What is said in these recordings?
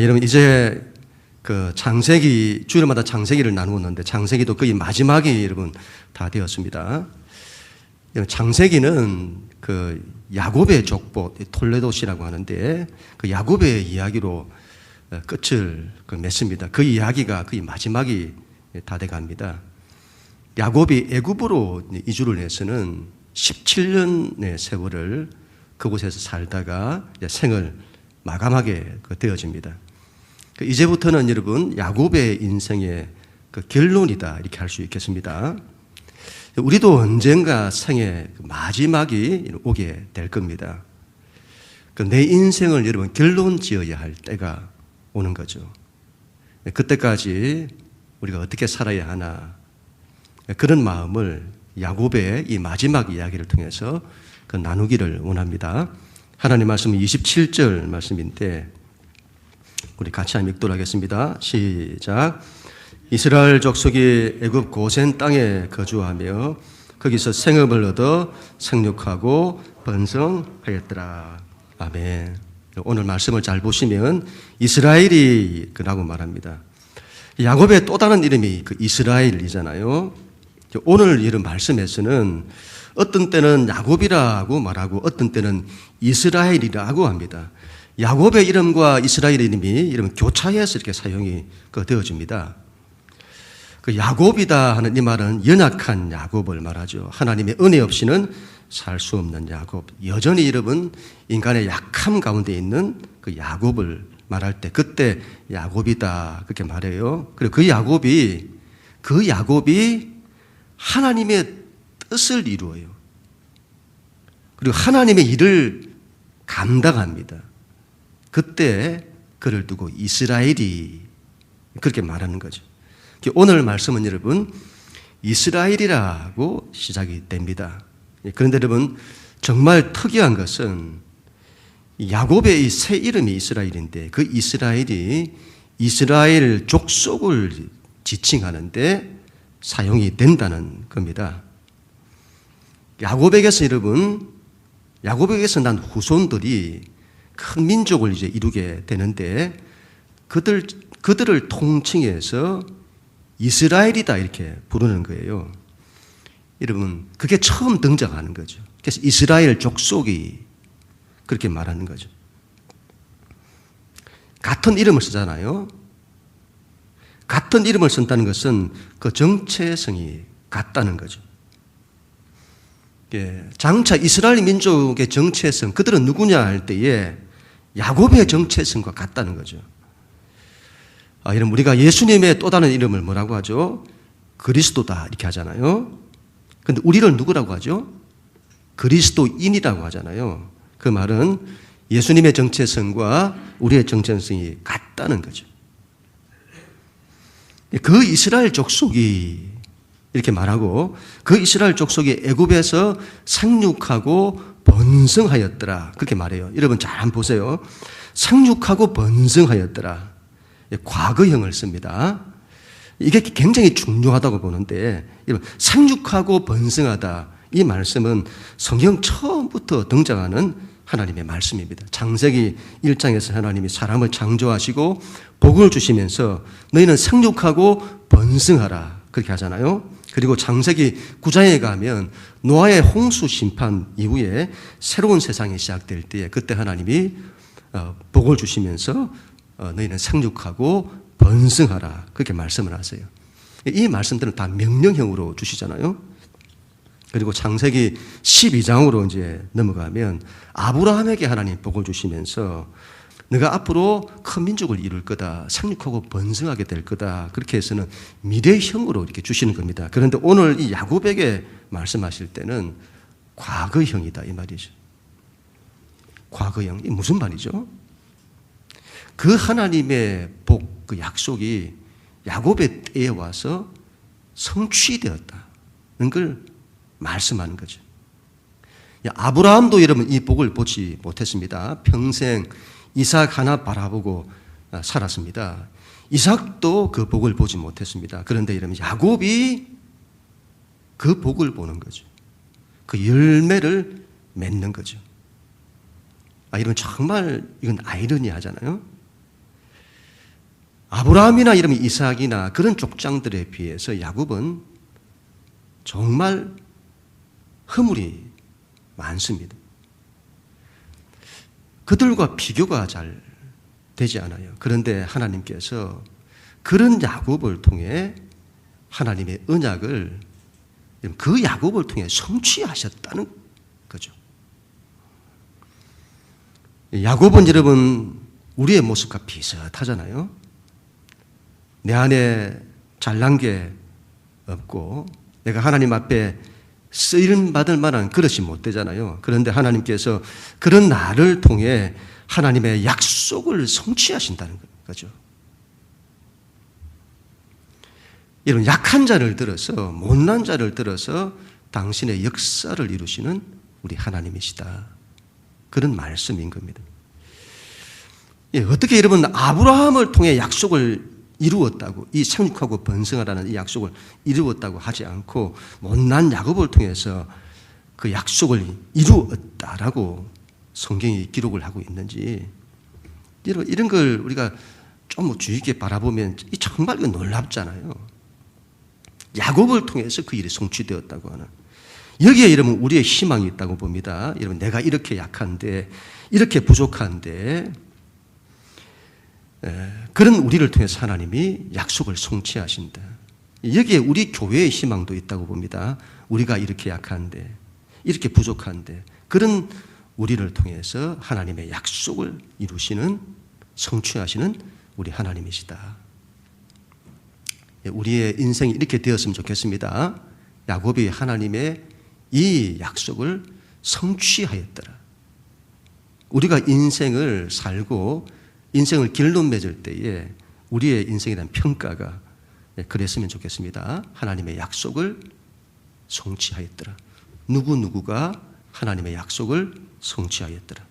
여러분 이제 그 창세기 주일마다 창세기를 나누었는데 창세기도 거의 마지막이 여러분 다 되었습니다. 창세기는 그 야곱의 족보 톨레도시라고 하는데 그 야곱의 이야기로 끝을 맺습니다. 그 이야기가 거의 마지막이 다 돼갑니다. 야곱이 애굽으로 이주를 해서는 17년의 세월을 그곳에서 살다가 생을 마감하게 되어집니다. 이제부터는 여러분 야곱의 인생의 그 결론이다 이렇게 할 수 있겠습니다. 우리도 언젠가 생의 마지막이 오게 될 겁니다. 내 인생을 여러분 결론 지어야 할 때가 오는 거죠. 그때까지 우리가 어떻게 살아야 하나 그런 마음을 야곱의 이 마지막 이야기를 통해서 나누기를 원합니다. 하나님 말씀은 27절 말씀인데 우리 같이 한번 읽도록 하겠습니다. 시작. 이스라엘 족속이 애굽 고센 땅에 거주하며 거기서 생업을 얻어 생육하고 번성하였더라. 아멘. 오늘 말씀을 잘 보시면 이스라엘이라고 말합니다. 야곱의 또 다른 이름이 그 이스라엘이잖아요. 오늘 이런 말씀에서는 어떤 때는 야곱이라고 말하고 어떤 때는 이스라엘이라고 합니다. 야곱의 이름과 이스라엘의 이름이 이름 교차해서 이렇게 사용이 되어집니다. 그 야곱이다 하는 이 말은 연약한 야곱을 말하죠. 하나님의 은혜 없이는 살 수 없는 야곱. 여전히 여러분 인간의 약함 가운데 있는 그 야곱을 말할 때 그때 야곱이다 그렇게 말해요. 그리고 그 야곱이 하나님의 뜻을 이루어요. 그리고 하나님의 일을 감당합니다. 그때 그를 두고 이스라엘이 그렇게 말하는 거죠. 오늘 말씀은 여러분 이스라엘이라고 시작이 됩니다. 그런데 여러분 정말 특이한 것은 야곱의 이 새 이름이 이스라엘인데 그 이스라엘이 이스라엘 족속을 지칭하는데 사용이 된다는 겁니다. 야곱에게서 난 후손들이 큰 민족을 이제 이루게 되는데 그들을 통칭해서 이스라엘이다 이렇게 부르는 거예요. 여러분 그게 처음 등장하는 거죠. 그래서 이스라엘 족속이 그렇게 말하는 거죠. 같은 이름을 쓰잖아요. 같은 이름을 쓴다는 것은 그 정체성이 같다는 거죠. 장차 이스라엘 민족의 정체성, 그들은 누구냐 할 때에 야곱의 정체성과 같다는 거죠. 여러분 우리가 예수님의 또 다른 이름을 뭐라고 하죠? 그리스도다 이렇게 하잖아요. 그런데 우리를 누구라고 하죠? 그리스도인이라고 하잖아요. 그 말은 예수님의 정체성과 우리의 정체성이 같다는 거죠. 그 이스라엘 족속이 이렇게 말하고 그 이스라엘 족속이 애굽에서 생육하고 번성하였더라 그렇게 말해요. 여러분 잘 한번 보세요. 생육하고 번성하였더라. 과거형을 씁니다. 이게 굉장히 중요하다고 보는데 생육하고 번성하다 이 말씀은 성경 처음부터 등장하는 하나님의 말씀입니다. 창세기 1장에서 하나님이 사람을 창조하시고 복을 주시면서 너희는 생육하고 번성하라 그렇게 하잖아요. 그리고 창세기 9장에 가면 노아의 홍수 심판 이후에 새로운 세상이 시작될 때에 그때 하나님이 복을 주시면서 너희는 생육하고 번성하라 그렇게 말씀을 하세요. 이 말씀들은 다 명령형으로 주시잖아요. 그리고 창세기 12장으로 이제 넘어가면 아브라함에게 하나님 복을 주시면서 너가 앞으로 큰 민족을 이룰 거다. 생육하고 번성하게 될 거다. 그렇게 해서는 미래형으로 이렇게 주시는 겁니다. 그런데 오늘 이 야곱에게 말씀하실 때는 과거형이다 이 말이죠. 과거형. 이 무슨 말이죠? 그 하나님의 복, 그 약속이 야곱의 때에 와서 성취되었다는 걸 말씀하는 거죠. 아브라함도 여러분 이 복을 보지 못했습니다. 평생 이삭 하나 바라보고 살았습니다. 이삭도 그 복을 보지 못했습니다. 그런데 여러분 야곱이 그 복을 보는 거죠. 그 열매를 맺는 거죠. 이런 정말 이건 아이러니하잖아요. 아브라함이나 이런 이삭이나 그런 족장들에 비해서 야곱은 정말 허물이 많습니다. 그들과 비교가 잘 되지 않아요. 그런데 하나님께서 그런 야곱을 통해 하나님의 언약을 그 야곱을 통해 성취하셨다는 거죠. 야곱은 여러분 우리의 모습과 비슷하잖아요. 내 안에 잘난 게 없고 내가 하나님 앞에 쓰임받을 만한 그릇이 못 되잖아요. 그런데 하나님께서 그런 나를 통해 하나님의 약속을 성취하신다는 거죠. 이런 약한 자를 들어서 못난 자를 들어서 당신의 역사를 이루시는 우리 하나님이시다. 그런 말씀인 겁니다. 어떻게 여러분 아브라함을 통해 약속을 이루었다고 이 생육하고 번성하라는 이 약속을 이루었다고 하지 않고 못난 야곱을 통해서 그 약속을 이루었다라고 성경이 기록을 하고 있는지 이런 걸 우리가 좀 주의 깊게 바라보면 정말 놀랍잖아요. 야곱을 통해서 그 일이 성취되었다고 하는 여기에 여러분 우리의 희망이 있다고 봅니다. 여러분 내가 이렇게 약한데 이렇게 부족한데 그런 우리를 통해서 하나님이 약속을 성취하신다. 여기에 우리 교회의 희망도 있다고 봅니다. 우리가 이렇게 약한데 이렇게 부족한데 그런 우리를 통해서 하나님의 약속을 이루시는 성취하시는 우리 하나님이시다. 우리의 인생이 이렇게 되었으면 좋겠습니다. 야곱이 하나님의 이 약속을 성취하였더라. 우리가 인생을 살고 인생을 길로 맺을 때에 우리의 인생에 대한 평가가 그랬으면 좋겠습니다. 하나님의 약속을 성취하였더라. 누구누구가 하나님의 약속을 성취하였더라.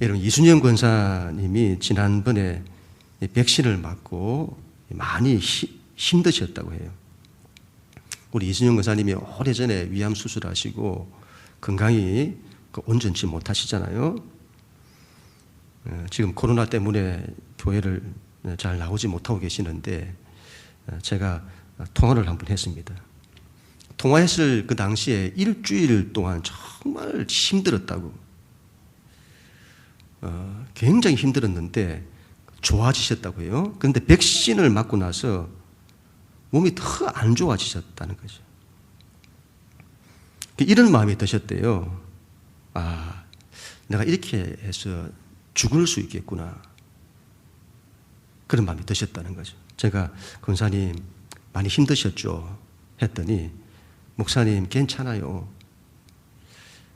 여러분 이순영 권사님이 지난번에 백신을 맞고 많이 힘드셨다고 해요. 우리 이순영 권사님이 오래전에 위암 수술하시고 건강이 온전치 못하시잖아요. 지금 코로나 때문에 교회를 잘 나오지 못하고 계시는데 제가 통화를 한번 했습니다. 통화했을 그 당시에 일주일 동안 정말 힘들었다고 굉장히 힘들었는데 좋아지셨다고 해요. 그런데 백신을 맞고 나서 몸이 더 안 좋아지셨다는 거죠. 이런 마음이 드셨대요. 아, 내가 이렇게 해서 죽을 수 있겠구나. 그런 마음이 드셨다는 거죠. 제가 권사님 많이 힘드셨죠? 했더니 목사님 괜찮아요.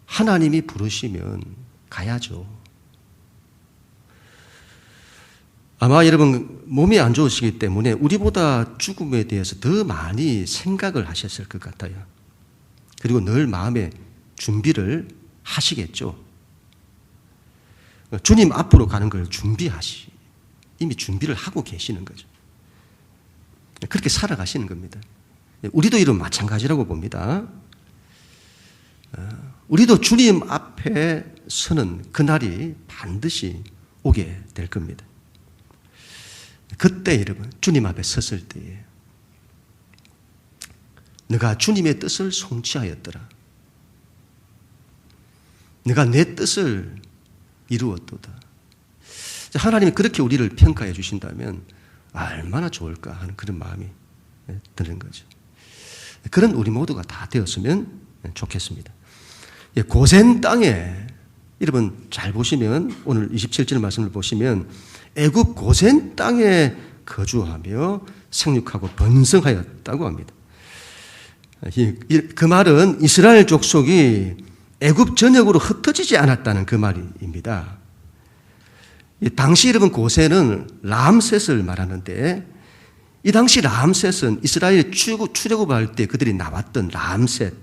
하나님이 부르시면 가야죠. 아마 여러분 몸이 안 좋으시기 때문에 우리보다 죽음에 대해서 더 많이 생각을 하셨을 것 같아요. 그리고 늘 마음에 준비를 하시겠죠. 주님 앞으로 가는 걸 이미 준비를 하고 계시는 거죠. 그렇게 살아가시는 겁니다. 우리도 이런 마찬가지라고 봅니다. 우리도 주님 앞에 서는 그날이 반드시 오게 될 겁니다. 그때 여러분 주님 앞에 섰을 때에 내가 주님의 뜻을 성취하였더라. 내가 내 뜻을 이루었도다. 하나님이 그렇게 우리를 평가해 주신다면 얼마나 좋을까 하는 그런 마음이 드는 거죠. 그런 우리 모두가 다 되었으면 좋겠습니다. 고센 땅에 여러분 잘 보시면 오늘 27절 말씀을 보시면 애굽 고센 땅에 거주하며 생육하고 번성하였다고 합니다. 그 말은 이스라엘 족속이 애굽 전역으로 흩어지지 않았다는 그 말입니다. 당시 여러분 고센은 람셋을 말하는데 이 당시 람셋은 이스라엘이 출애굽할 때 그들이 나왔던 람셋.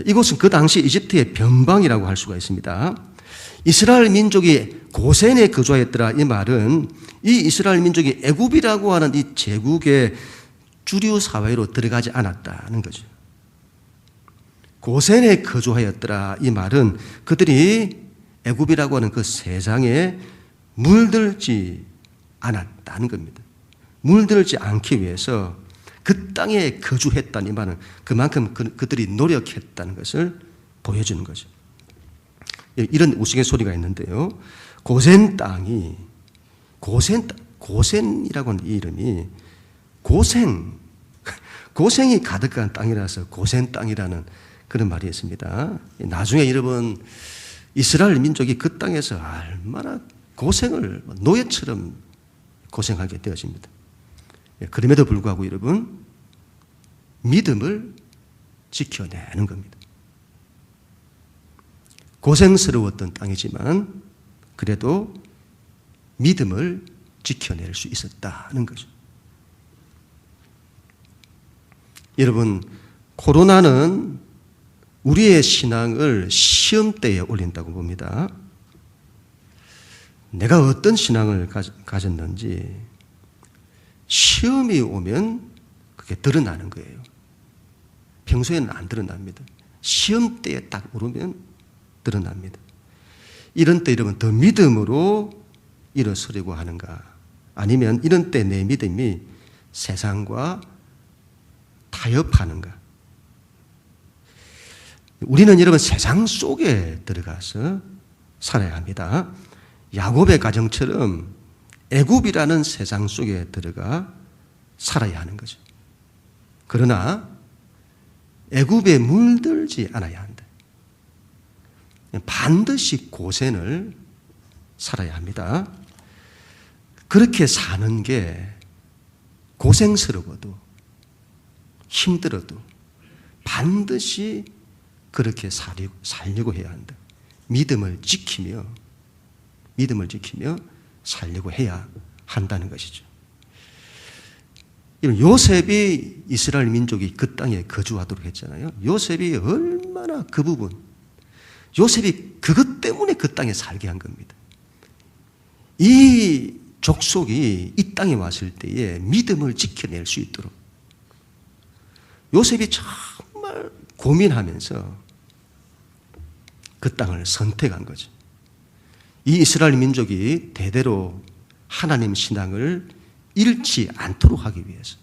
이곳은 그 당시 이집트의 변방이라고 할 수가 있습니다. 이스라엘 민족이 고센에 거주하였더라. 이 말은 이 이스라엘 민족이 애굽이라고 하는 이 제국의 주류 사회로 들어가지 않았다는 거죠. 고센에 거주하였더라. 이 말은 그들이 애굽이라고 하는 그 세상에 물들지 않았다는 겁니다. 물들지 않기 위해서 그 땅에 거주했다는 이 말은 그만큼 그들이 노력했다는 것을 보여주는 거죠. 이런 우스갯소리가 있는데요. 고센 땅이 고센이라고 하는 이 이름이 고생이 가득한 땅이라서 고센 땅이라는 그런 말이 있습니다. 나중에 여러분 이스라엘 민족이 그 땅에서 얼마나 고생을 노예처럼 고생하게 되어집니다. 그럼에도 불구하고 여러분 믿음을 지켜내는 겁니다. 고생스러웠던 땅이지만 그래도 믿음을 지켜낼 수 있었다는 거죠. 여러분, 코로나는 우리의 신앙을 시험대에 올린다고 봅니다. 내가 어떤 신앙을 가졌는지 시험이 오면 그게 드러나는 거예요. 평소에는 안 드러납니다. 시험대에 딱 오르면 드러납니다. 이런 때 여러분 더 믿음으로 일어서려고 하는가? 아니면 이런 때 내 믿음이 세상과 타협하는가? 우리는 여러분 세상 속에 들어가서 살아야 합니다. 야곱의 가정처럼 애굽이라는 세상 속에 들어가 살아야 하는 거죠. 그러나 애굽에 물들지 않아야 한다. 반드시 고센을 살아야 합니다. 그렇게 사는 게 고생스러워도 힘들어도 반드시 그렇게 살려고 해야 한다. 믿음을 지키며 살려고 해야 한다는 것이죠. 요셉이 이스라엘 민족이 그 땅에 거주하도록 했잖아요. 요셉이 얼마나 그 부분, 요셉이 그것 때문에 그 땅에 살게 한 겁니다. 이 족속이 이 땅에 왔을 때에 믿음을 지켜낼 수 있도록 요셉이 정말 고민하면서 그 땅을 선택한 거죠. 이 이스라엘 민족이 대대로 하나님 신앙을 잃지 않도록 하기 위해서,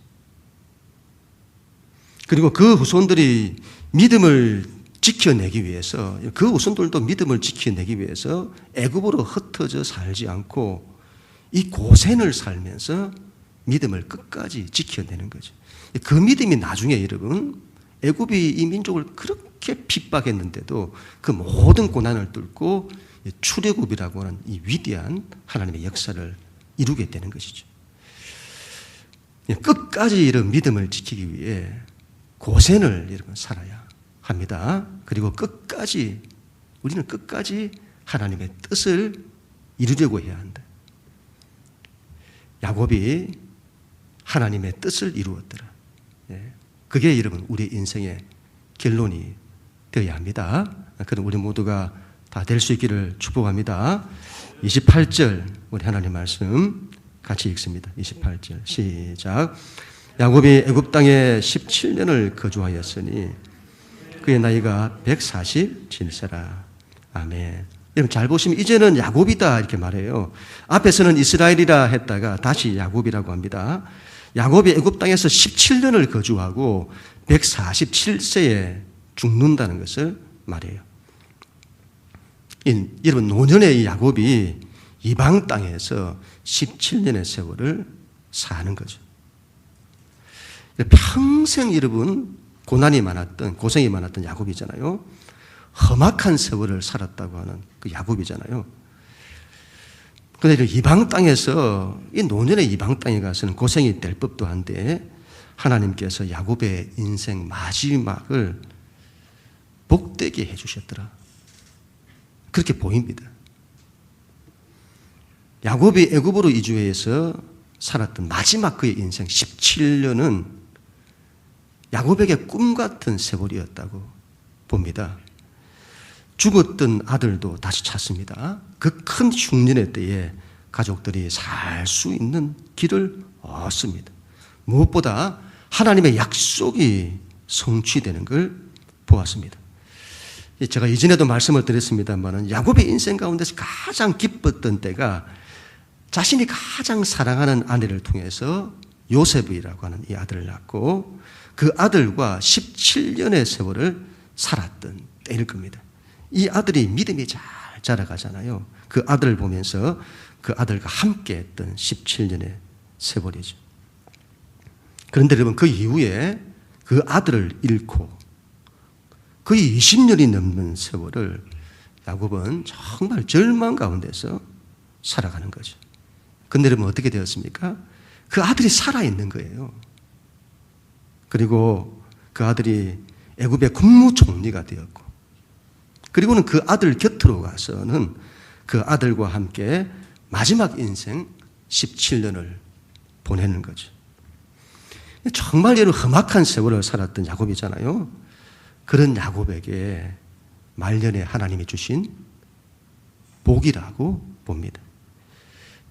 그리고 그 후손들이 믿음을 지켜내기 위해서, 그 후손들도 믿음을 지켜내기 위해서 애굽으로 흩어져 살지 않고 이 고센을 살면서 믿음을 끝까지 지켜내는 거죠. 그 믿음이 나중에 여러분 애굽이 이 민족을 그렇게 핍박했는데도 그 모든 고난을 뚫고 출애굽이라고 하는 이 위대한 하나님의 역사를 이루게 되는 것이죠. 끝까지 이런 믿음을 지키기 위해 고센을 여러분 살아야 합니다. 그리고 우리는 끝까지 하나님의 뜻을 이루려고 해야 한다. 야곱이 하나님의 뜻을 이루었더라. 그게 여러분 우리의 인생의 결론이 되어야 합니다. 그럼 우리 모두가 다 될 수 있기를 축복합니다. 28절 우리 하나님 말씀 같이 읽습니다. 28절 시작. 야곱이 애굽 땅에 17년을 거주하였으니 그의 나이가 147세라. 아멘. 여러분 잘 보시면 이제는 야곱이다 이렇게 말해요. 앞에서는 이스라엘이라 했다가 다시 야곱이라고 합니다. 야곱이 애굽 땅에서 17년을 거주하고 147세에 죽는다는 것을 말해요. 여러분 노년의 이 야곱이 이방 땅에서 17년의 세월을 사는 거죠. 평생 여러분 고난이 많았던, 고생이 많았던 야곱이잖아요. 험악한 세월을 살았다고 하는 그 야곱이잖아요. 그런데 이방 땅에서, 이 노년의 이방 땅에 가서는 고생이 될 법도 한데 하나님께서 야곱의 인생 마지막을 복되게 해주셨더라. 그렇게 보입니다. 야곱이 애굽으로 이주해서 살았던 마지막 그의 인생 17년은 야곱에게 꿈 같은 세월이었다고 봅니다. 죽었던 아들도 다시 찾습니다. 그 큰 흉년의 때에 가족들이 살 수 있는 길을 얻습니다. 무엇보다 하나님의 약속이 성취되는 걸 보았습니다. 제가 이전에도 말씀을 드렸습니다만 야곱의 인생 가운데서 가장 기뻤던 때가 자신이 가장 사랑하는 아내를 통해서 요셉이라고 하는 이 아들을 낳고 그 아들과 17년의 세월을 살았던 때일 겁니다. 이 아들이 믿음이 잘 자라가잖아요. 그 아들을 보면서 그 아들과 함께 했던 17년의 세월이죠. 그런데 여러분, 그 이후에 그 아들을 잃고 거의 20년이 넘는 세월을 야곱은 정말 절망 가운데서 살아가는 거죠. 근데 여러분, 어떻게 되었습니까? 그 아들이 살아있는 거예요. 그리고 그 아들이 애굽의 국무총리가 되었고, 그리고는 그 아들 곁으로 가서는 그 아들과 함께 마지막 인생 17년을 보내는 거죠. 정말 여러분, 험악한 세월을 살았던 야곱이잖아요. 그런 야곱에게 말년에 하나님이 주신 복이라고 봅니다.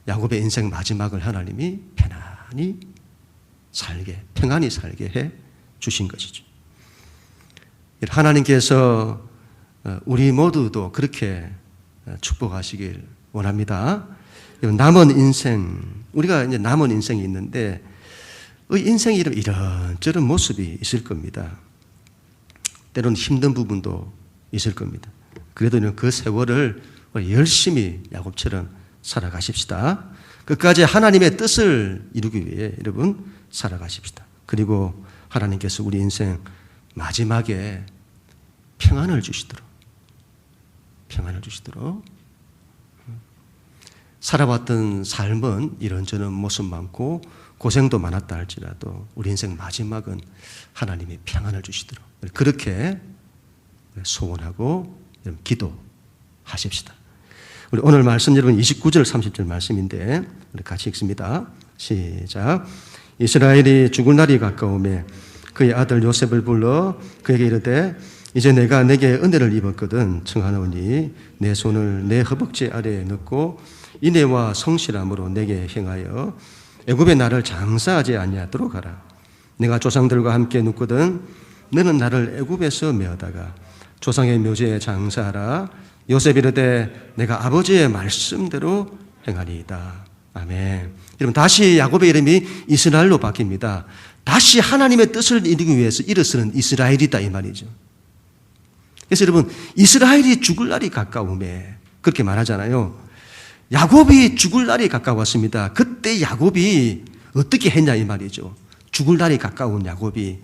야곱의 인생 마지막을 하나님이 평안히 살게 해 주신 것이죠. 하나님께서 우리 모두도 그렇게 축복하시길 원합니다. 남은 인생, 우리가 이제 남은 인생이 있는데 인생이 이런저런 모습이 있을 겁니다. 때로는 힘든 부분도 있을 겁니다. 그래도 그 세월을 열심히 야곱처럼 살아가십시다. 끝까지 하나님의 뜻을 이루기 위해 여러분 살아가십시다. 그리고 하나님께서 우리 인생 마지막에 평안을 주시도록 살아왔던 삶은 이런저런 모습 많고 고생도 많았다 할지라도 우리 인생 마지막은 하나님이 평안을 주시도록 그렇게 소원하고 기도하십시다. 우리 오늘 말씀 여러분 29절 30절 말씀인데 우리 같이 읽습니다. 시작. 이스라엘이 죽을 날이 가까우매 그의 아들 요셉을 불러 그에게 이르되 이제 내가 내게 은혜를 입었거든 청하노니 내 손을 내 허벅지 아래에 넣고 인애와 성실함으로 내게 행하여 애굽에 나를 장사하지 아니하도록 하라. 내가 조상들과 함께 눕거든 너는 나를 애굽에서 메어다가 조상의 묘지에 장사하라. 요셉이 이르되 내가 아버지의 말씀대로 행하리이다. 아멘. 여러분, 다시 야곱의 이름이 이스라엘로 바뀝니다. 다시 하나님의 뜻을 이루기 위해서 일어서는 이스라엘이다 이 말이죠. 그래서 여러분, 이스라엘이 죽을 날이 가까우매 그렇게 말하잖아요. 야곱이 죽을 날이 가까웠습니다. 그때 야곱이 어떻게 했냐 이 말이죠. 죽을 날이 가까운 야곱이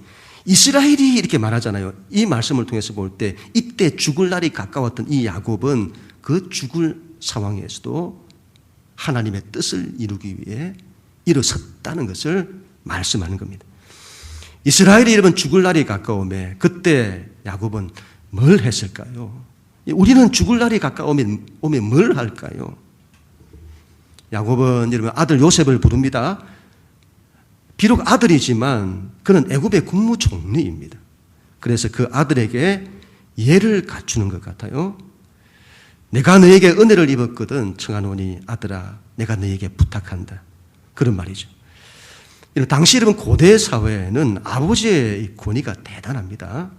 이스라엘이 이렇게 말하잖아요. 이 말씀을 통해서 볼 때 이때 죽을 날이 가까웠던 이 야곱은 그 죽을 상황에서도 하나님의 뜻을 이루기 위해 일어섰다는 것을 말씀하는 겁니다. 이스라엘이 여러분 죽을 날이 가까우매 그때 야곱은 뭘 했을까요? 우리는 죽을 날이 가까우면 뭘 할까요? 야곱은 여러분 아들 요셉을 부릅니다. 비록 아들이지만 그는 애굽의 국무총리입니다. 그래서 그 아들에게 예를 갖추는 것 같아요. 내가 너에게 은혜를 입었거든 청하노니 아들아 내가 너에게 부탁한다. 그런 말이죠. 당시 여러분 고대 사회에는 아버지의 권위가 대단합니다.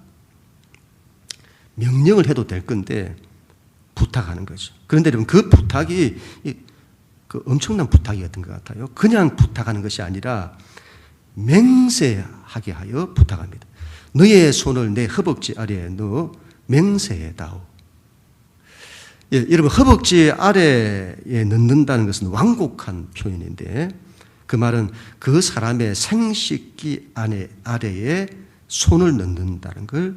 명령을 해도 될 건데 부탁하는 거죠. 그런데 여러분 그 부탁이 그 엄청난 부탁이었던 것 같아요. 그냥 부탁하는 것이 아니라 맹세하게 하여 부탁합니다. 너의 손을 내 허벅지 아래에 넣어 맹세해다오. 예, 여러분 허벅지 아래에 넣는다는 것은 완곡한 표현인데 그 말은 그 사람의 생식기 아래에 손을 넣는다는 걸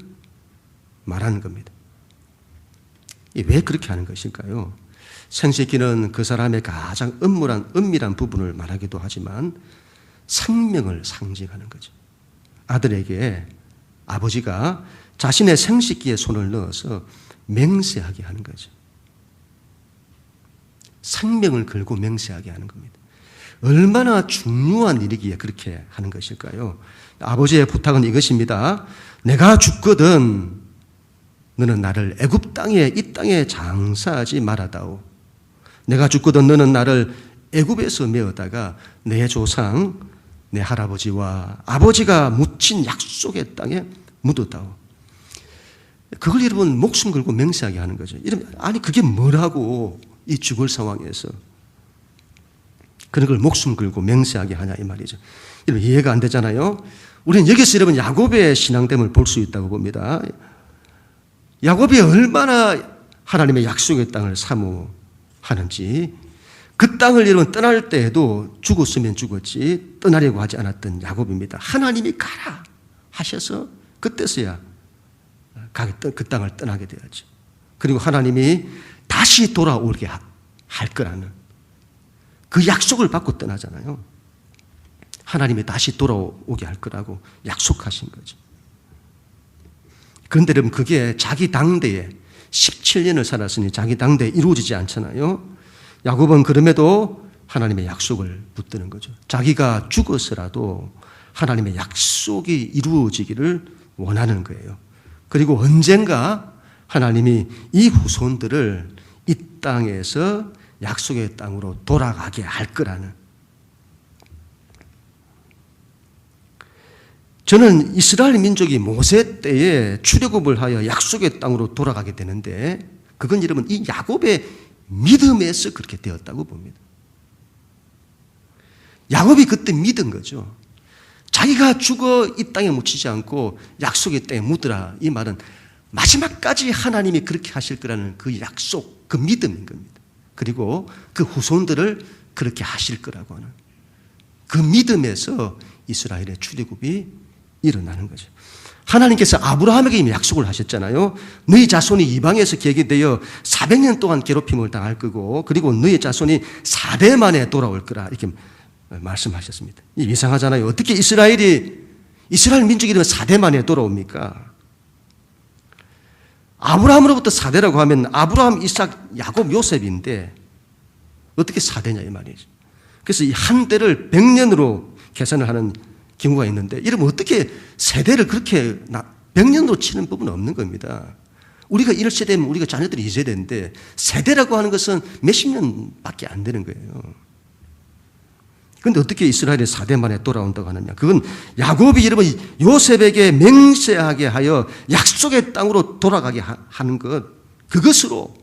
말하는 겁니다. 왜 그렇게 하는 것일까요? 생식기는 그 사람의 가장 은밀한 부분을 말하기도 하지만 생명을 상징하는 거죠. 아들에게 아버지가 자신의 생식기에 손을 넣어서 맹세하게 하는 거죠. 생명을 걸고 맹세하게 하는 겁니다. 얼마나 중요한 일이기에 그렇게 하는 것일까요? 아버지의 부탁은 이것입니다. 내가 죽거든 너는 나를 애굽 땅에 이 땅에 장사하지 말아다오. 내가 죽거든 너는 나를 애굽에서 메어다가 내 조상 내 할아버지와 아버지가 묻힌 약속의 땅에 묻었다오. 그걸 여러분 목숨 걸고 맹세하게 하는 거죠. 아니 그게 뭐라고 이 죽을 상황에서. 그런 걸 목숨 걸고 맹세하게 하냐 이 말이죠. 여러분 이해가 안 되잖아요. 우리는 여기서 여러분 야곱의 신앙됨을 볼 수 있다고 봅니다. 야곱이 얼마나 하나님의 약속의 땅을 사모하는지, 그 땅을 여러분 떠날 때에도 죽었으면 죽었지 떠나려고 하지 않았던 야곱입니다. 하나님이 가라 하셔서 그때서야 그 땅을 떠나게 되었죠. 그리고 하나님이 다시 돌아오게 할 거라는 그 약속을 받고 떠나잖아요. 하나님이 다시 돌아오게 할 거라고 약속하신 거죠. 그런데 여러분 그게 자기 당대에 17년을 살았으니 자기 당대에 이루어지지 않잖아요. 야곱은 그럼에도 하나님의 약속을 붙드는 거죠. 자기가 죽어서라도 하나님의 약속이 이루어지기를 원하는 거예요. 그리고 언젠가 하나님이 이 후손들을 이 땅에서 약속의 땅으로 돌아가게 할 거라는. 저는 이스라엘 민족이 모세 때에 출애굽을 하여 약속의 땅으로 돌아가게 되는데 그건 여러분 이 야곱의 믿음에서 그렇게 되었다고 봅니다. 야곱이 그때 믿은 거죠. 자기가 죽어 이 땅에 묻히지 않고 약속의 땅에 묻으라, 이 말은 마지막까지 하나님이 그렇게 하실 거라는 그 약속, 그 믿음인 겁니다. 그리고 그 후손들을 그렇게 하실 거라고 하는 그 믿음에서 이스라엘의 출애굽이 일어나는 거죠. 하나님께서 아브라함에게 이미 약속을 하셨잖아요. 너희 자손이 이방에서 계기되어 400년 동안 괴롭힘을 당할 거고, 그리고 너희 자손이 4대 만에 돌아올 거라 이렇게 말씀하셨습니다. 이상하잖아요. 어떻게 이스라엘 민족이 4대 만에 돌아옵니까? 아브라함으로부터 4대라고 하면 아브라함, 이삭, 야곱, 요셉인데 어떻게 4대냐 이 말이죠. 그래서 이 한 대를 100년으로 계산을 하는 경우가 있는데, 이러면 어떻게 세대를 그렇게 100년으로 치는 법은 없는 겁니다. 우리가 1세대면 우리가 자녀들이 2세대인데 세대라고 하는 것은 몇십 년밖에 안 되는 거예요. 그런데 어떻게 이스라엘이 4대 만에 돌아온다고 하느냐. 그건 야곱이 여러분 요셉에게 맹세하게 하여 약속의 땅으로 돌아가게 하는 것, 그것으로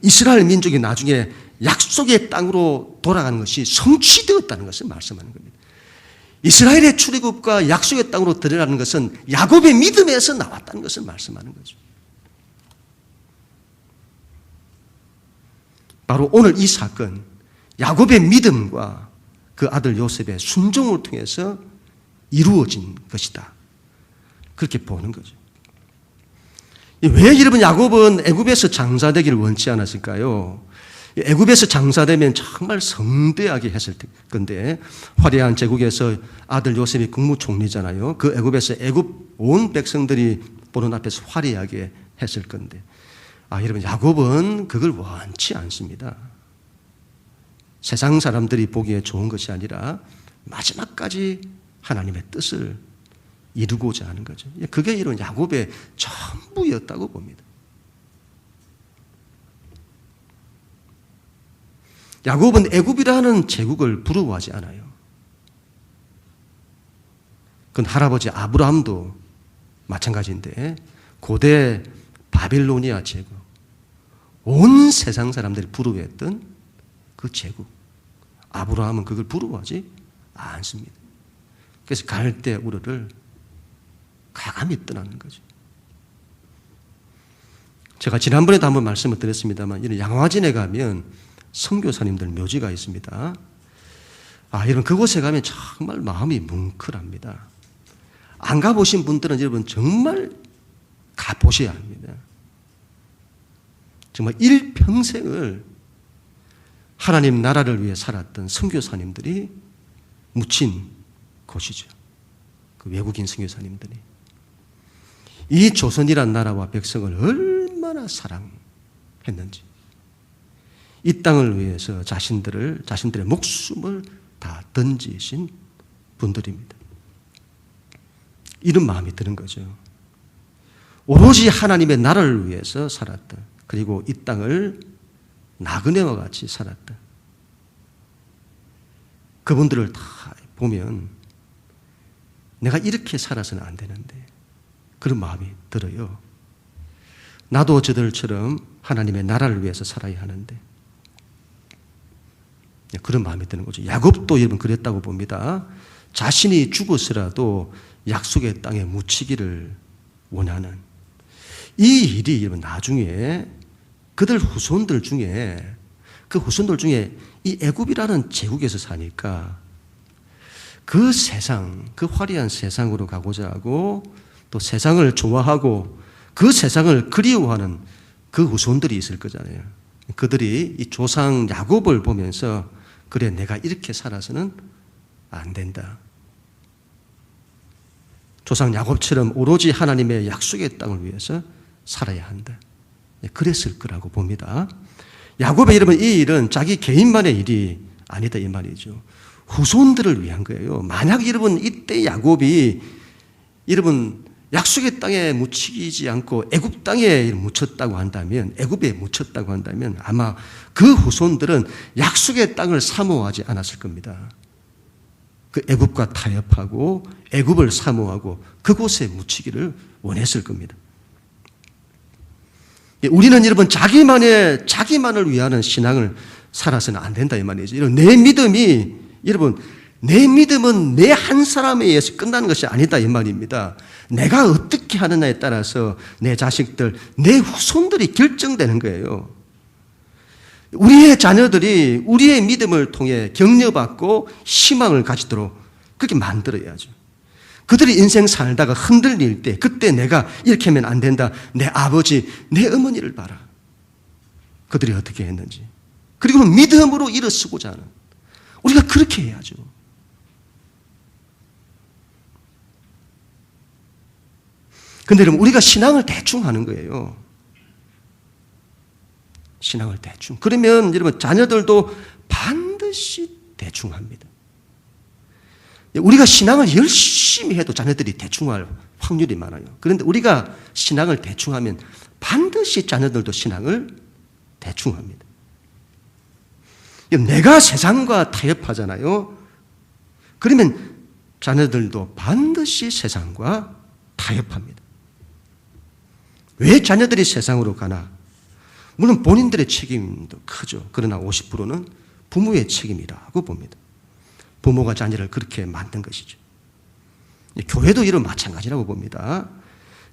이스라엘 민족이 나중에 약속의 땅으로 돌아가는 것이 성취되었다는 것을 말씀하는 겁니다. 이스라엘의 출애굽과 약속의 땅으로 들어가는 것은 야곱의 믿음에서 나왔다는 것을 말씀하는 거죠. 바로 오늘 이 사건, 야곱의 믿음과 그 아들 요셉의 순종을 통해서 이루어진 것이다. 그렇게 보는 거죠. 왜 여러분 야곱은 애굽에서 장사되기를 원치 않았을까요? 애굽에서 장사되면 정말 성대하게 했을 건데, 화려한 제국에서 아들 요셉이 국무총리잖아요. 그 애굽에서 애굽 온 백성들이 보는 앞에서 화려하게 했을 건데, 여러분 야곱은 그걸 원치 않습니다. 세상 사람들이 보기에 좋은 것이 아니라 마지막까지 하나님의 뜻을 이루고자 하는 거죠. 그게 이런 야곱의 전부였다고 봅니다. 야곱은 애굽이라는 제국을 부러워하지 않아요. 그건 할아버지 아브라함도 마찬가지인데, 고대 바빌로니아 제국, 온 세상 사람들이 부러워했던 그 제국, 아브라함은 그걸 부러워하지 않습니다. 그래서 갈대 우르를 가감히 떠나는 거죠. 제가 지난번에도 한번 말씀을 드렸습니다만, 이런 양화진에 가면 선교사님들 묘지가 있습니다. 여러분 그곳에 가면 정말 마음이 뭉클합니다. 안 가보신 분들은 여러분 정말 가보셔야 합니다. 정말 일평생을 하나님 나라를 위해 살았던 선교사님들이 묻힌 곳이죠. 그 외국인 선교사님들이 이 조선이란 나라와 백성을 얼마나 사랑했는지, 이 땅을 위해서 자신들의 목숨을 다 던지신 분들입니다. 이런 마음이 드는 거죠. 오로지 하나님의 나라를 위해서 살았다. 그리고 이 땅을 나그네와 같이 살았다. 그분들을 다 보면 내가 이렇게 살아서는 안 되는데 그런 마음이 들어요. 나도 저들처럼 하나님의 나라를 위해서 살아야 하는데 그런 마음이 드는 거죠. 야곱도 여러분 그랬다고 봅니다. 자신이 죽었으라도 약속의 땅에 묻히기를 원하는 이 일이 여러분 나중에 그들 후손들 중에 이 애굽이라는 제국에서 사니까 그 세상, 그 화려한 세상으로 가고자 하고 또 세상을 좋아하고 그 세상을 그리워하는 그 후손들이 있을 거잖아요. 그들이 이 조상 야곱을 보면서 그래 내가 이렇게 살아서는 안 된다. 조상 야곱처럼 오로지 하나님의 약속의 땅을 위해서 살아야 한다. 그랬을 거라고 봅니다. 야곱의 여러분 이 일은 자기 개인만의 일이 아니다 이 말이죠. 후손들을 위한 거예요. 만약 여러분 이때 야곱이 여러분 약속의 땅에 묻히지 않고 애굽 땅에 묻혔다고 한다면, 애굽에 묻혔다고 한다면 아마 그 후손들은 약속의 땅을 사모하지 않았을 겁니다. 그 애굽과 타협하고 애굽을 사모하고 그곳에 묻히기를 원했을 겁니다. 우리는 여러분 자기만을 위하는 신앙을 살아서는 안 된다 이 말이죠. 여러분 내 믿음은 내 한 사람에 의해서 끝나는 것이 아니다 이 말입니다. 내가 어떻게 하느냐에 따라서 내 자식들, 내 후손들이 결정되는 거예요. 우리의 자녀들이 우리의 믿음을 통해 격려받고 희망을 가지도록 그렇게 만들어야죠. 그들이 인생 살다가 흔들릴 때 그때 내가 이렇게 하면 안 된다. 내 아버지, 내 어머니를 봐라. 그들이 어떻게 했는지. 그리고 믿음으로 일어서고자 하는 우리가 그렇게 해야죠. 근데 여러분 우리가 신앙을 대충 하는 거예요. 신앙을 대충. 그러면 여러분 자녀들도 반드시 대충 합니다. 우리가 신앙을 열심히 해도 자녀들이 대충 할 확률이 많아요. 그런데 우리가 신앙을 대충 하면 반드시 자녀들도 신앙을 대충 합니다. 내가 세상과 타협하잖아요. 그러면 자녀들도 반드시 세상과 타협합니다. 왜 자녀들이 세상으로 가나? 물론 본인들의 책임도 크죠. 그러나 50%는 부모의 책임이라고 봅니다. 부모가 자녀를 그렇게 만든 것이죠. 교회도 이런 마찬가지라고 봅니다.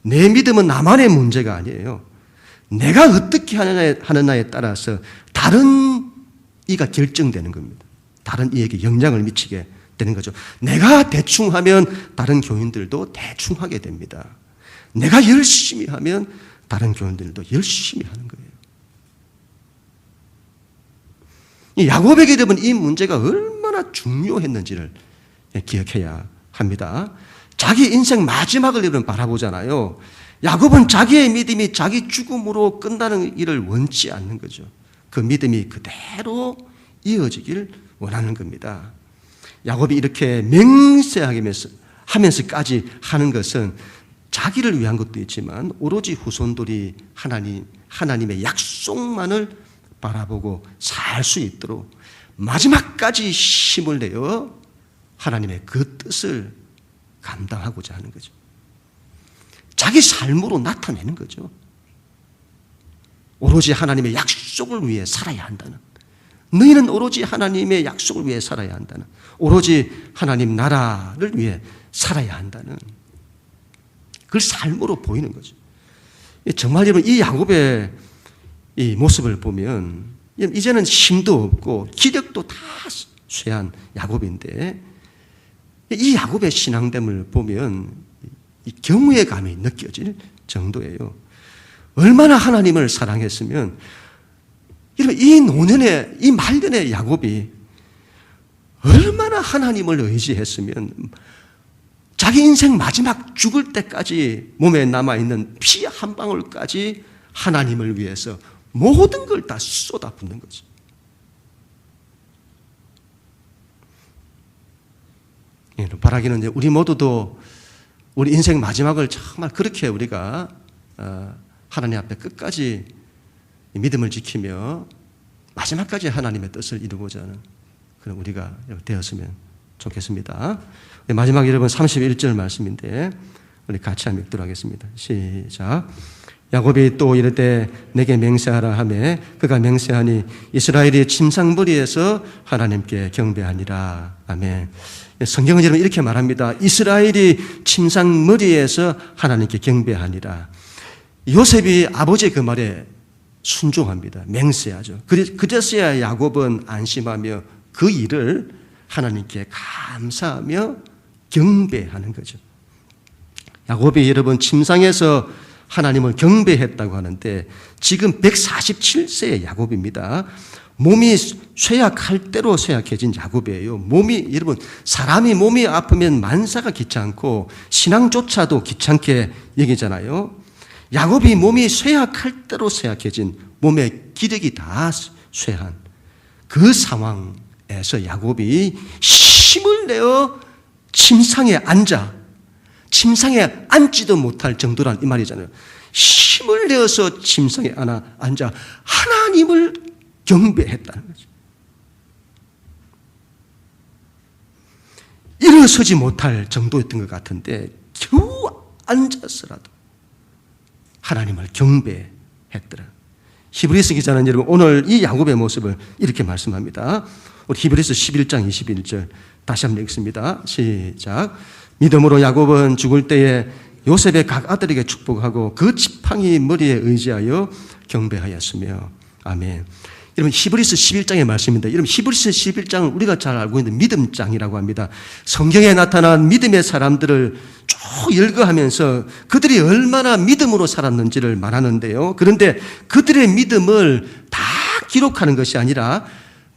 내 믿음은 나만의 문제가 아니에요. 내가 어떻게 하느냐에 따라서 다른 이가 결정되는 겁니다. 다른 이에게 영향을 미치게 되는 거죠. 내가 대충 하면 다른 교인들도 대충 하게 됩니다. 내가 열심히 하면 다른 교인들도 열심히 하는 거예요. 이 야곱에게 되면 이 문제가 얼마나 중요했는지를 기억해야 합니다. 자기 인생 마지막을 여러분 바라보잖아요. 야곱은 자기의 믿음이 자기 죽음으로 끝나는 일을 원치 않는 거죠. 그 믿음이 그대로 이어지길 원하는 겁니다. 야곱이 이렇게 맹세하게 하면서까지 하는 것은 자기를 위한 것도 있지만 오로지 후손들이 하나님의 약속만을 바라보고 살 수 있도록 마지막까지 힘을 내어 하나님의 그 뜻을 감당하고자 하는 거죠. 자기 삶으로 나타내는 거죠. 오로지 하나님의 약속을 위해 살아야 한다는, 너희는 오로지 하나님의 약속을 위해 살아야 한다는, 오로지 하나님 나라를 위해 살아야 한다는 그걸 삶으로 보이는 거죠. 정말 여러분 이 야곱의 이 모습을 보면 이제는 힘도 없고 기력도 다 쇠한 야곱인데 이 야곱의 신앙됨을 보면 이 경외의 감이 느껴질 정도예요. 얼마나 하나님을 사랑했으면 이 노년의 이 말년의 야곱이 얼마나 하나님을 의지했으면 자기 인생 마지막 죽을 때까지 몸에 남아있는 피 한 방울까지 하나님을 위해서 모든 걸 다 쏟아붓는 거죠. 바라기는 이제 우리 모두도 우리 인생 마지막을 정말 그렇게 우리가 하나님 앞에 끝까지 믿음을 지키며 마지막까지 하나님의 뜻을 이루고자 하는 그런 우리가 되었으면 좋겠습니다. 마지막 여러분 31절 말씀인데 우리 같이 한번 읽도록 하겠습니다. 시작. 야곱이 또 이르되 내게 맹세하라 하매 그가 맹세하니 이스라엘이 침상머리에서 하나님께 경배하니라. 아멘. 성경은 여러분 이렇게 말합니다. 이스라엘이 침상머리에서 하나님께 경배하니라. 요셉이 아버지의 그 말에 순종합니다. 맹세하죠. 그제서야 야곱은 안심하며 그 일을 하나님께 감사하며 경배하는 거죠. 야곱이 여러분 침상에서 하나님을 경배했다고 하는데 지금 147세의 야곱입니다. 몸이 쇠약할 대로 쇠약해진 야곱이에요. 여러분 사람이 몸이 아프면 만사가 귀찮고 신앙조차도 귀찮게 여기잖아요. 야곱이 몸이 쇠약할 대로 쇠약해진 몸의 기력이 다 쇠한 그 상황에서 야곱이 힘을 내어 침상에 앉지도 못할 정도란 이 말이잖아요. 힘을 내어서 침상에 앉아 하나님을 경배했다는 거죠. 일어서지 못할 정도였던 것 같은데 겨우 앉아서라도 하나님을 경배했더라. 히브리서 기자는 여러분 오늘 이 야곱의 모습을 이렇게 말씀합니다. 우리 히브리서 11장 21절 다시 한번 읽습니다. 시작. 믿음으로 야곱은 죽을 때에 요셉의 각 아들에게 축복하고 그 지팡이 머리에 의지하여 경배하였으며. 아멘. 여러분 히브리서 11장의 말씀입니다. 여러분 히브리서 11장은 우리가 잘 알고 있는 믿음장이라고 합니다. 성경에 나타난 믿음의 사람들을 쭉 열거하면서 그들이 얼마나 믿음으로 살았는지를 말하는데요. 그런데 그들의 믿음을 다 기록하는 것이 아니라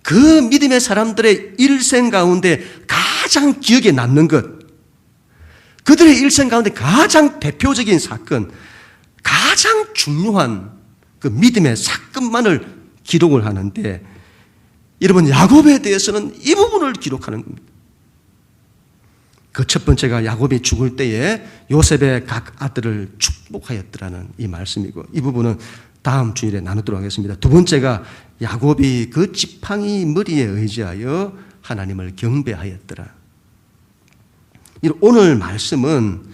그 믿음의 사람들의 일생 가운데 가장 기억에 남는 것, 그들의 일생 가운데 가장 대표적인 사건, 가장 중요한 그 믿음의 사건만을 기록을 하는데 여러분 야곱에 대해서는 이 부분을 기록하는 겁니다. 그 첫 번째가 야곱이 죽을 때에 요셉의 각 아들을 축복하였더라는 이 말씀이고 이 부분은 다음 주일에 나누도록 하겠습니다. 두 번째가 야곱이 그 지팡이 머리에 의지하여 하나님을 경배하였더라. 오늘 말씀은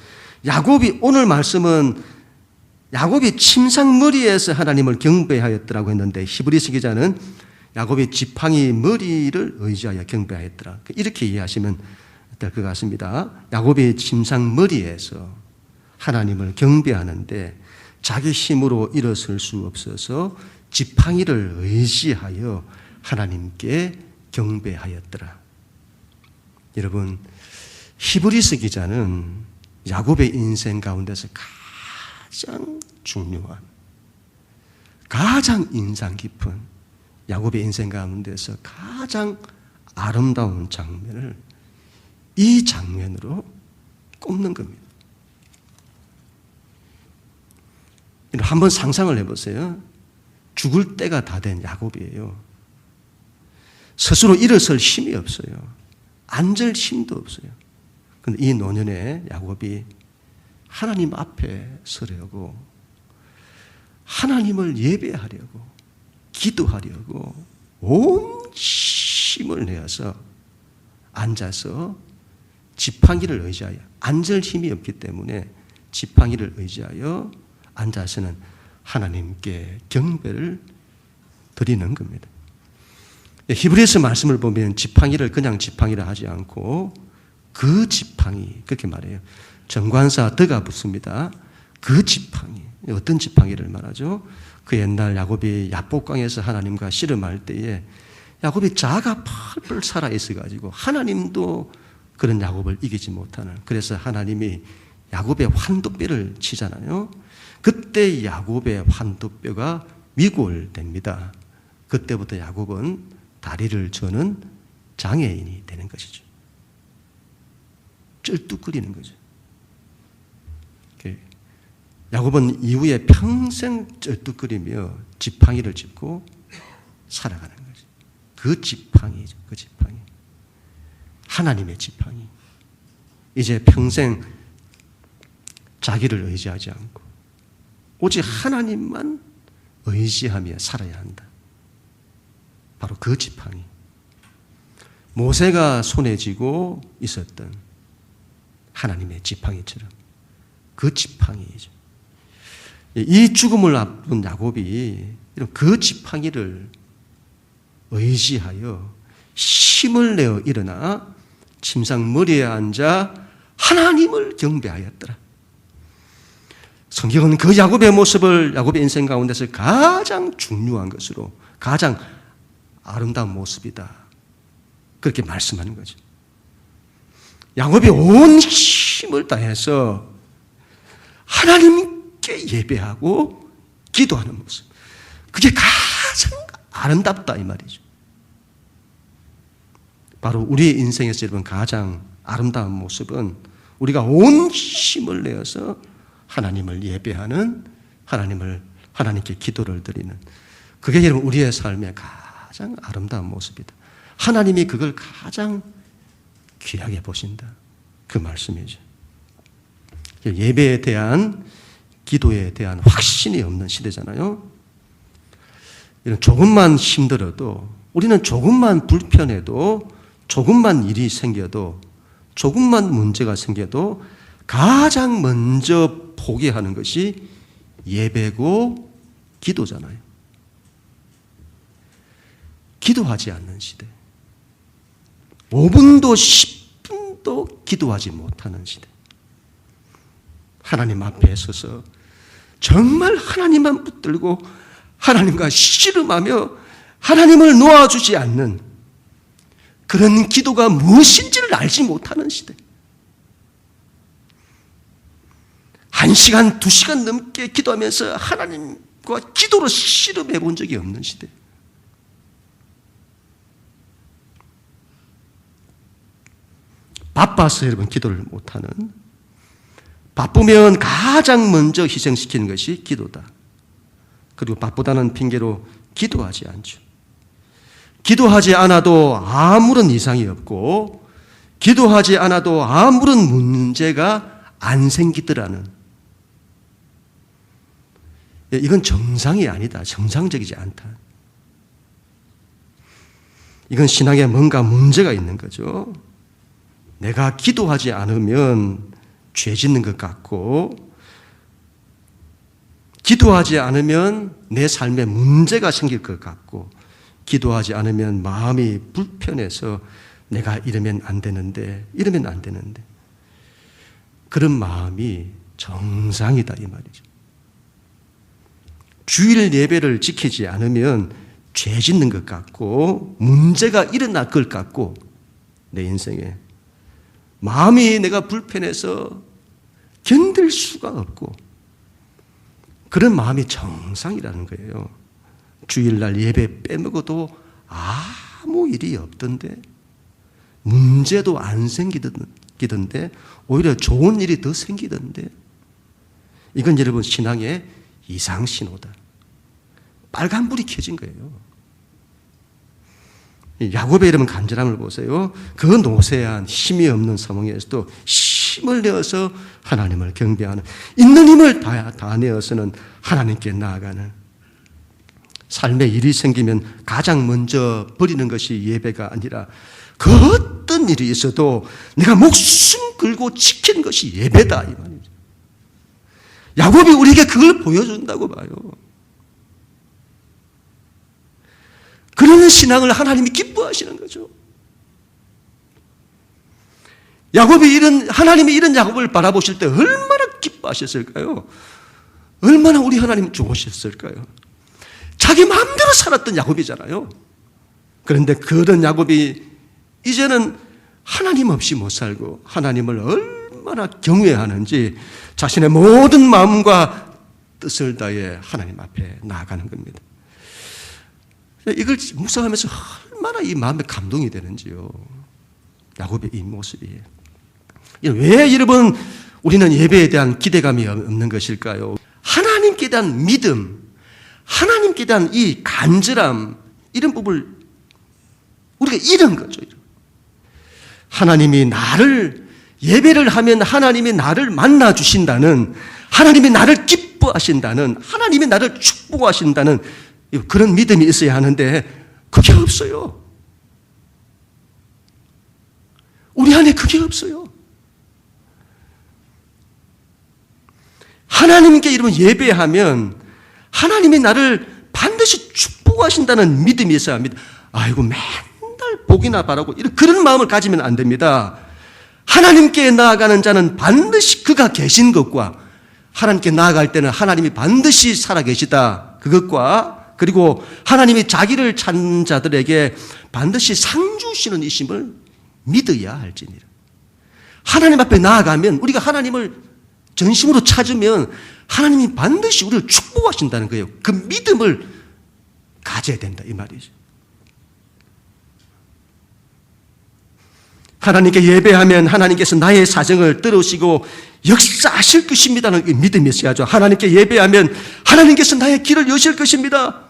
야곱이 침상머리에서 하나님을 경배하였더라고 했는데 히브리서 기자는 야곱이 지팡이 머리를 의지하여 경배하였더라. 이렇게 이해하시면 될 것 같습니다. 야곱이 침상머리에서 하나님을 경배하는데 자기 힘으로 일어설 수 없어서 지팡이를 의지하여 하나님께 경배하였더라. 여러분 히브리서 기자는 야곱의 인생 가운데서 가장 중요한, 가장 인상 깊은 야곱의 인생 가운데서 가장 아름다운 장면을 이 장면으로 꼽는 겁니다. 한번 상상을 해보세요. 죽을 때가 다 된 야곱이에요. 스스로 일어설 힘이 없어요. 앉을 힘도 없어요. 그런데 이 노년에 야곱이 하나님 앞에 서려고, 하나님을 예배하려고, 기도하려고 온 힘을 내어서 앉아서 지팡이를 의지하여, 앉을 힘이 없기 때문에 지팡이를 의지하여 앉아서는 하나님께 경배를 드리는 겁니다. 히브리서 말씀을 보면 지팡이를 그냥 지팡이라 하지 않고 그 지팡이, 그렇게 말해요. 정관사 덕가 붙습니다. 그 지팡이, 어떤 지팡이를 말하죠? 그 옛날 야곱이 야복강에서 하나님과 씨름할 때에 야곱이 자가 펄펄 살아있어가지고 하나님도 그런 야곱을 이기지 못하는, 그래서 하나님이 야곱의 환도뼈를 치잖아요. 그때 야곱의 환도뼈가 위골됩니다. 그때부터 야곱은 다리를 저는 장애인이 되는 것이죠. 쩔뚝거리는 거죠. 야곱은 이후에 평생 쩔뚝거리며 지팡이를 짚고 살아가는 거죠. 그 지팡이죠. 그 지팡이. 하나님의 지팡이. 이제 평생 자기를 의지하지 않고 오직 하나님만 의지하며 살아야 한다. 바로 그 지팡이. 모세가 손에 쥐고 있었던 하나님의 지팡이처럼 그 지팡이죠. 이 죽음을 앞둔 야곱이 이런 그 지팡이를 의지하여 힘을 내어 일어나 침상 머리에 앉아 하나님을 경배하였더라. 성경은 그 야곱의 모습을 야곱의 인생 가운데서 가장 중요한 것으로 가장 아름다운 모습이다, 그렇게 말씀하는 거죠. 야곱이 온 힘을 다해서 하나님께 예배하고 기도하는 모습, 그게 가장 아름답다 이 말이죠. 바로 우리의 인생에서 여러분 가장 아름다운 모습은 우리가 온 힘을 내어서 하나님을 예배하는, 하나님께 기도를 드리는, 그게 여러분 우리의 삶의 가장 아름다운 모습이다. 하나님이 그걸 가장 귀하게 보신다, 그 말씀이죠. 예배에 대한, 기도에 대한 확신이 없는 시대잖아요. 이런 조금만 힘들어도, 우리는 조금만 불편해도, 조금만 일이 생겨도, 조금만 문제가 생겨도 가장 먼저 포기하는 것이 예배고 기도잖아요. 기도하지 않는 시대, 5분도 10분도 기도하지 못하는 시대, 하나님 앞에 서서 정말 하나님만 붙들고 하나님과 씨름하며 하나님을 놓아주지 않는 그런 기도가 무엇인지를 알지 못하는 시대, 1시간, 2시간 넘게 기도하면서 하나님과 기도로 씨름해 본 적이 없는 시대, 바빠서 여러분 기도를 못하는, 바쁘면 가장 먼저 희생시키는 것이 기도다. 그리고 바쁘다는 핑계로 기도하지 않죠. 기도하지 않아도 아무런 이상이 없고, 기도하지 않아도 아무런 문제가 안 생기더라는, 이건 정상이 아니다, 정상적이지 않다. 이건 신앙에 뭔가 문제가 있는 거죠. 내가 기도하지 않으면 죄 짓는 것 같고, 기도하지 않으면 내 삶에 문제가 생길 것 같고, 기도하지 않으면 마음이 불편해서 내가 이러면 안 되는데, 이러면 안 되는데, 그런 마음이 정상이다 이 말이죠. 주일 예배를 지키지 않으면 죄 짓는 것 같고 문제가 일어날 것 같고, 내 인생에 마음이 내가 불편해서 견딜 수가 없고, 그런 마음이 정상이라는 거예요. 주일날 예배 빼먹어도 아무 일이 없던데, 문제도 안 생기던데, 오히려 좋은 일이 더 생기던데, 이건 여러분 신앙의 이상신호다. 빨간불이 켜진 거예요. 야곱의 여러분 간절함을 보세요. 그 노쇠한 힘이 없는 상황에서도 힘을 내어서 하나님을 경배하는, 있는 힘을 다 내어서는 하나님께 나아가는, 삶에 일이 생기면 가장 먼저 버리는 것이 예배가 아니라 그 어떤 일이 있어도 내가 목숨 걸고 지키는 것이 예배다 이 말이죠. 야곱이 우리에게 그걸 보여준다고 봐요. 그런 신앙을 하나님이 기뻐하시는 거죠. 하나님이 이런 야곱을 바라보실 때 얼마나 기뻐하셨을까요? 얼마나 우리 하나님 좋으셨을까요? 자기 마음대로 살았던 야곱이잖아요. 그런데 그런 야곱이 이제는 하나님 없이 못 살고 하나님을 얼마나 경외하는지 자신의 모든 마음과 뜻을 다해 하나님 앞에 나아가는 겁니다. 이걸 묵상하면서 얼마나 이 마음에 감동이 되는지요. 야곱의 이 모습이. 왜 여러분 우리는 예배에 대한 기대감이 없는 것일까요? 하나님께 대한 믿음, 하나님께 대한 이 간절함, 이런 부분을 우리가 잃은 거죠. 하나님이 나를, 예배를 하면 하나님이 나를 만나 주신다는, 하나님이 나를 기뻐하신다는, 하나님이 나를 축복하신다는 그런 믿음이 있어야 하는데 그게 없어요. 우리 안에 그게 없어요. 하나님께 여러분 예배하면 하나님이 나를 반드시 축복하신다는 믿음이 있어야 합니다. 아이고 맨날 복이나 바라고 이런 그런 마음을 가지면 안 됩니다. 하나님께 나아가는 자는 반드시 그가 계신 것과 하나님께 나아갈 때는 하나님이 반드시 살아계시다 그것과 그리고 하나님이 자기를 찾는 자들에게 반드시 상 주시는 이심을 믿어야 할지니라. 하나님 앞에 나아가면 우리가 하나님을 전심으로 찾으면 하나님이 반드시 우리를 축복하신다는 거예요. 그 믿음을 가져야 된다 이 말이죠. 하나님께 예배하면 하나님께서 나의 사정을 들으시고 역사하실 것입니다는 믿음이 있어야죠. 하나님께 예배하면 하나님께서 나의 길을 여실 것입니다.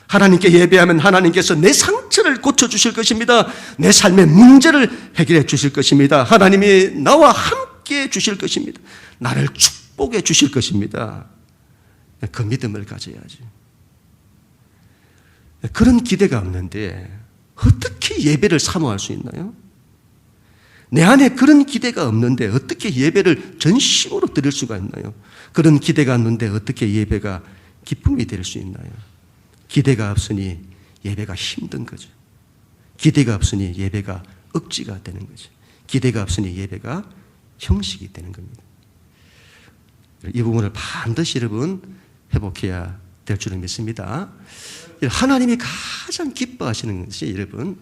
하나님께 예배하면 하나님께서 내 상처를 고쳐주실 것입니다. 내 삶의 문제를 해결해 주실 것입니다. 하나님이 나와 함께 해 주실 것입니다. 나를 축복해 주실 것입니다. 그 믿음을 가져야지. 그런 기대가 없는데 어떻게 예배를 사모할 수 있나요? 내 안에 그런 기대가 없는데 어떻게 예배를 전심으로 드릴 수가 있나요? 그런 기대가 없는데 어떻게 예배가 기쁨이 될 수 있나요? 기대가 없으니 예배가 힘든 거죠. 기대가 없으니 예배가 억지가 되는 거죠. 기대가 없으니 예배가 형식이 되는 겁니다. 이 부분을 반드시 여러분 회복해야 될 줄을 믿습니다. 하나님이 가장 기뻐하시는 것이 여러분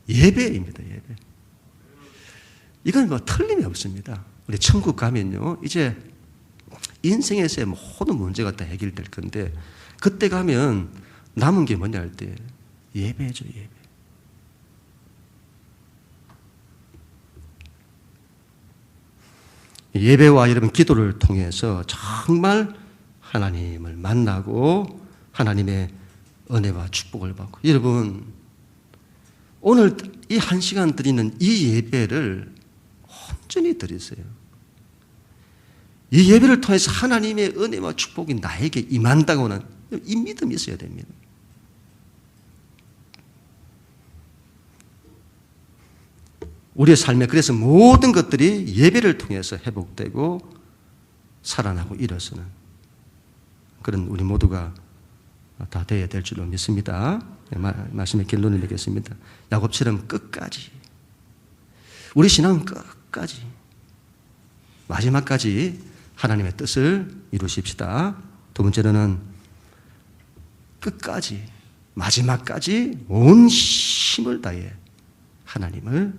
예배입니다. 예배. 이건 뭐 틀림이 없습니다. 우리 천국 가면요, 이제 인생에서의 모든 문제가 다 해결될 건데, 그때 가면 남은 게 뭐냐 할 때, 예배죠, 예배. 예배와 여러분 기도를 통해서 정말 하나님을 만나고 하나님의 은혜와 축복을 받고, 여러분, 오늘 이 한 시간 드리는 이 예배를 온전히 드리세요. 이 예배를 통해서 하나님의 은혜와 축복이 나에게 임한다고는 이 믿음이 있어야 됩니다. 우리의 삶에 그래서 모든 것들이 예배를 통해서 회복되고 살아나고 일어서는 그런 우리 모두가 다 되어야 될 줄로 믿습니다. 말씀의 결론을 맺겠습니다. 야곱처럼 끝까지, 우리 신앙은 끝까지, 마지막까지 하나님의 뜻을 이루십시다. 두 번째로는 끝까지, 마지막까지 온 힘을 다해 하나님을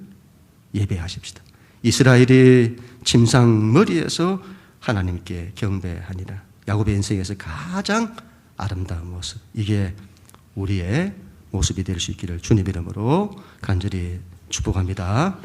예배하십시다. 이스라엘이 침상머리에서 하나님께 경배하니라. 야곱의 인생에서 가장 아름다운 모습, 이게 우리의 모습이 될 수 있기를 주님 이름으로 간절히 축복합니다.